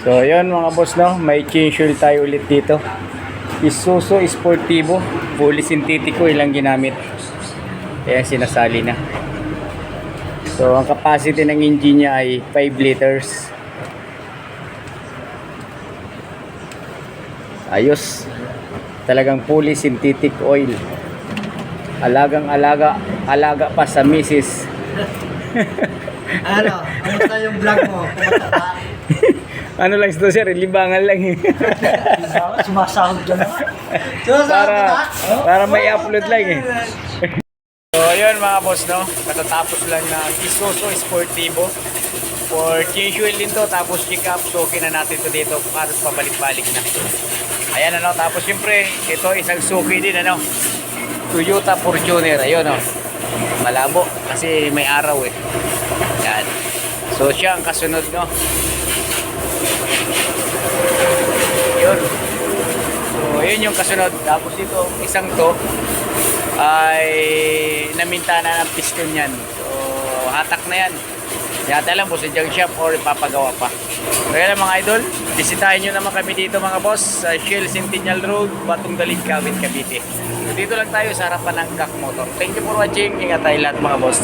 So yun mga boss, no, may change oil tayo ulit dito. Isuzu Sportivo, fully sintetiko ilang ginamit. Kaya sinasali na. So ang capacity ng engine niya ay 5 liters. Ayos. Talagang fully synthetic oil. Alagang alaga pa sa misis. Ano? Kamusta yung vlog mo? Ano lang ito sir, libangan lang eh. Sumasahod dyan na. para may upload lang eh. So ayun mga boss, no, katatapos lang ng Isuzu Sportivo. For change oil din to, tapos check up, so okay na natin to dito para pabalik-balik na. Ayan ano, tapos syempre ito isang suki din ano, Toyota Fortuner. Ayun oh, malabo kasi may araw eh. Yan. So siya ang kasunod, no. Yun. So yun yung kasunod. Tapos ito, isang to ay naminta na ng piston yan. So hatak na yan. Yata lang po sa junk shop or ipapagawa pa. Kaya lang mga idol, bisitahin nyo naman kami dito mga boss sa Shell Centennial Road, Batong Dalig, Kawit, Cavite. So dito lang tayo sa harapan ng Gak Motor. Thank you for watching. Ingat tayo lahat mga boss.